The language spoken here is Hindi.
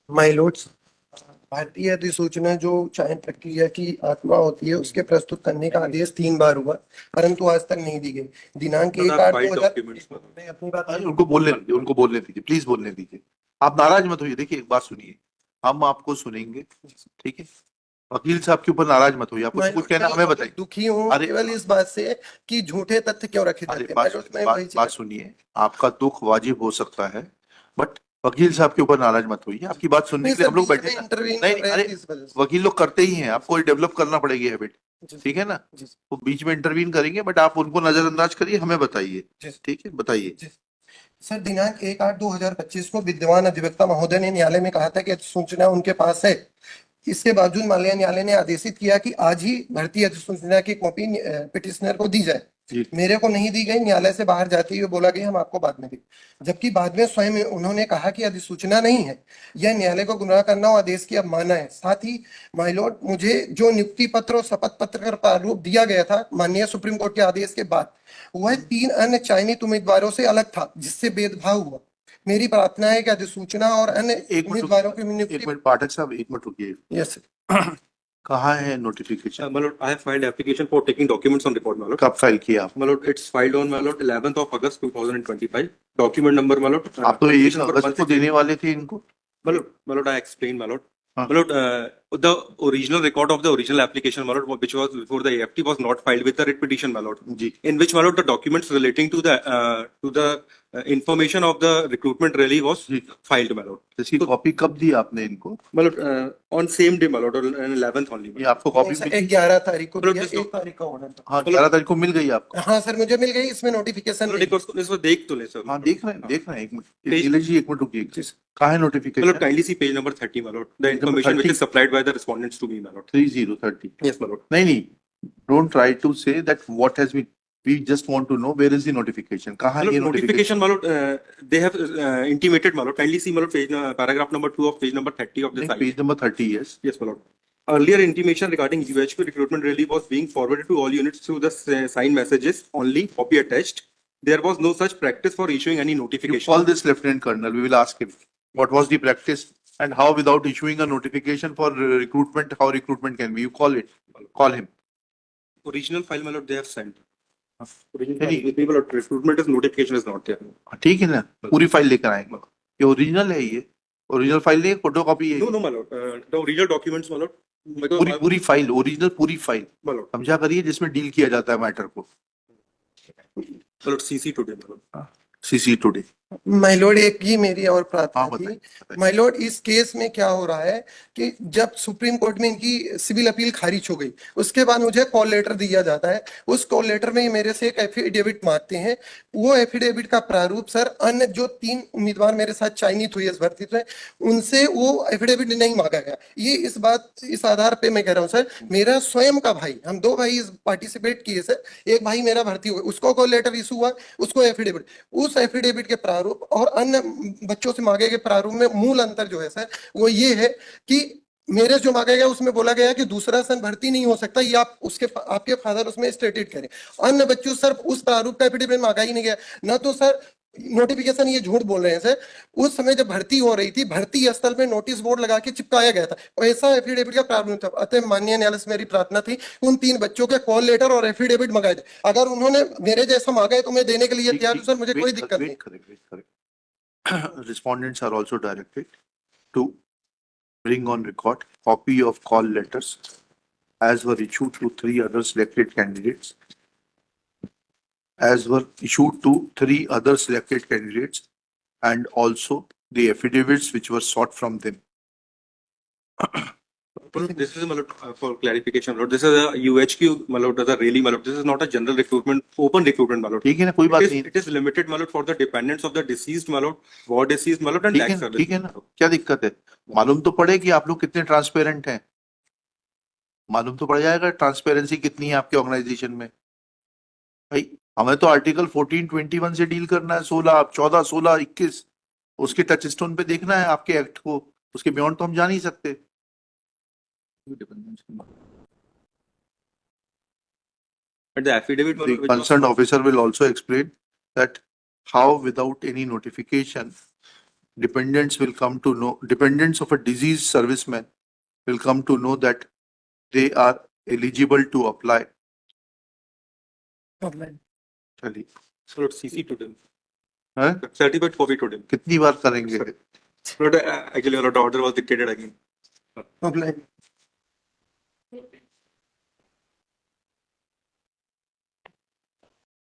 माय लॉर्ड्स, भारतीय अधिसूचना जो चयन प्रक्रिया की आत्मा होती है उसके प्रस्तुत करने का आदेश 3 बार हुआ, परंतु आज तक नहीं दी गई। दिनांक 1/8/2000 मैं अपनी बात अरे उनको बोलने दीजिए, उनको बोलने दीजिए, प्लीज बोलने दीजिए। आप नाराज मत होइए। देखिए एक बात सुनिए, हम आपको सुनेंगे, ठीक है। वकील साहब के ऊपर नाराज मत होइए। आपको मैं कुछ कहना हमें बताइए। दुखी हूँ अरे केवल इस बात से कि झूठे तथ्य क्यों रखे अरे जाते हैं। बात मैं वही बात चीज- बात सुनिए। आपका दुख वाजिब हो सकता है, बट वकील साहब के ऊपर नाराज मत होइए। आपकी बात सुनने नहीं के लिए सर, हम लोग बीच बैठे में ना। इंटरवीन नहीं कर नहीं, रहे अरे थे इस वजह से। वकील लोग करते ही हैं, आपको डेवलप करना पड़ेगी हैबिट, जी ठीक है ना। जी वो बीच में इंटरवीन करेंगे, बट आप उनको नजरअंदाज करिए, हमें बताइए, जी ठीक है, बताइए। जी। सर, दिनांक 1/8/2025 को विद्यमान अधिवक्ता महोदय ने न्यायालय में कहा था कि सूचना उनके पास है। इसके बावजूद माननीय न्यायालय ने आदेशित किया कि आज ही भर्ती अधिसूचना की कॉपी पिटिशनर को दी जाए। जी मेरे को नहीं दी गई। न्यायालय से बाहर जाते हुए बोला गया हम आपको बाद में देंगे, जबकि बाद में स्वयं उन्होंने कहा कि अधिसूचना नहीं है। यह न्यायालय को गुमराह करना और आदेश की अवमानना है। साथ ही माय लॉर्ड, मुझे जो नियुक्ति पत्र और शपथ पत्र का प्रारूप दिया गया था माननीय सुप्रीम कोर्ट के आदेश के बाद, वह 3 अन्य चयनित उम्मीदवारों से अलग था, जिससे भेदभाव हुआ। मेरी प्रार्थना है कि अधिसूचना और अन्य एक मिनट उम्मीदवारों की एक नियुक्ति। मिनट पाठक साहब, एक मिनट रुकिए। यस कहाँ है notification? My lord, I have filed application for taking documents on record, my lord. कब फाइल किया आप? My lord, it's filed on, my lord, 11th of August 2025. Document number, my lord. आप तो 1 application number अगस्त को 160. देने वाले थे इनको। My lord, I explained, my lord. हाँ। My lord, the original record of the original application, my lord, which was before the AFT, was not filed with the writ petition, my lord. जी In which, my lord, the documents relating to the information of the recruitment rally was जी। filed, my lord. इसकी कॉपी कब दी आपने इनको? My lord, on same day, my lord, on 11th only. my ये lord. आपको कॉपी सर, मिली? 11 तारीख को मतलब दिया, जिसको- 1 तारीख का ऑर्डर था। हाँ 11 तारीख को मिल गई आपको। हाँ सर, मुझे मिल गई। इसमें नोटिफिकेशन My lord, इसको देख तो ले सर. हाँ देख रहे हैं, देख रहे हैं। एक मिनट Page- नीलेश जी, एक मिनट रुकिए। जी, सर। कहाँ है My lord, notification? kindly see page number 30, my lord. The Page number information which 30. is supplied by the respondents to me, my lord. 3030। Yes, my lord. नहीं नहीं, don't try to say that what has been, we just want to know where is the notification. कहाँ My है ये lord, notification? notification, my lord, they have intimated, my lord. Kindly see, my lord, paragraph number 2 of page number 30 of this. Page number 30। Yes Yes, my lord. Earlier intimation regarding UHP recruitment rally was being forwarded to all units through the signed messages only, copy attached. There was no such practice for issuing any You notification. call this lieutenant colonel, we will ask him what was the practice and how without issuing a notification for recruitment, how recruitment can be. You call it, call him. Original file, my lord, they have sent. Original Any- file with me, my lord, recruitment is notification is not there. ठीक है ना, पूरी फाइल लेकर आएंगे। ये ओरिजिनल है, ये ओरिजिनल फाइल नहीं, फोटो कॉपी है। No, no, my lord. The original documents, my lord. Because पूरी पूरी फाइल ओरिजिनल, पूरी फाइल my lord. समझा करिए, जिसमें डील किया जाता है मैटर को। My lord, CC today, my lord. CC today. My Lord, एक ही मेरी और प्रार्थना हाँ, थी। बताइए। माय लॉर्ड, इस केस में क्या हो रहा है कि जब सुप्रीम कोर्ट में इनकी सिविल अपील खारिज हो गई, उसके बाद मुझे कॉल लेटर दिया जाता है। उस कॉल लेटर में ये मेरे से एक एफिडेविट मांगते हैं। वो एफिडेविट का प्रारूप सर, अन्य जो 3 उम्मीदवार मेरे साथ चयनित हुए इस भर्ती से, उनसे वो एफिडेविट नहीं मांगा गया। ये इस आधार पे मैं कह रहा हूँ सर, मेरा स्वयं का भाई, हम 2 भाई इस पार्टिसिपेट किए सर। एक भाई मेरा भर्ती हुआ, उसको कॉल लेटर इशू हुआ, उसको एफिडेविट, उस एफिडेविट के प्रारूप और अन्य बच्चों से मांगे गए प्रारूप में मूल अंतर जो है सर, वो ये है कि मेरे जो मांगा गया उसमें बोला गया कि दूसरा सन भर्ती नहीं हो सकता, ये आप आपके फादर उसमें स्टेटेड करें। अन्य बच्चों सर उस प्रारूप का एफिडेविट मांगा ही नहीं गया। न तो सर नोटिफिकेशन, ये झूठ बोल रहे हैं सर, उस समय जब भर्ती हो रही थी, भर्ती स्थल में नोटिस बोर्ड लगा के चिपकाया गया था, ऐसा एफिडेविट का प्रारूप था। अतः माननीय न्यायालय से मेरी प्रार्थना थी, उन 3 बच्चों के कॉल लेटर और एफिडेविट मंगाए थे। अगर उन्होंने मेरे जैसा मांगा है तो मैं देने के लिए तैयार हूं सर, मुझे कोई दिक्कत नहीं। Respondents are also directed to bring on record copy of call letters as were issued to 3 other selected candidates, and also the affidavits which were sought from them. My lord, this is, my lord, for clarification, my lord. This is a UHQ, my lord, as a rally, my lord. This is not a general recruitment, open recruitment, my lord. ठीक है ना, कोई बात नहीं। It is limited, my lord, for the dependents of the deceased, my lord, war deceased, my lord, and ठीक tax है, service. ठीक है ना, क्या दिक्कत है? मालूम तो पड़े कि आप लोग कितने ट्रांसपेरेंट हैं। मालूम तो पड़ जाएगा ट्रांसपेरेंसी कितनी है आपके ऑर्गेनाइजेशन में। भाई हमें तो आर्टिकल 1421 से डील करना है, 16, 14, 16, 21 उसके टच स्टोन पे देखना है आपके एक्ट को, उसके बियॉन्ड तो हम जा नहीं सकते। But the affidavit, my The lord, which was- concerned officer will also explain that how without any notification dependents will come to know, dependents of a deceased serviceman will come to know that they are eligible to apply. चलिए, So let's CC to them. हैं? Certified copy to them. कितनी बार करेंगे? But actually, the order was dictated again. Offline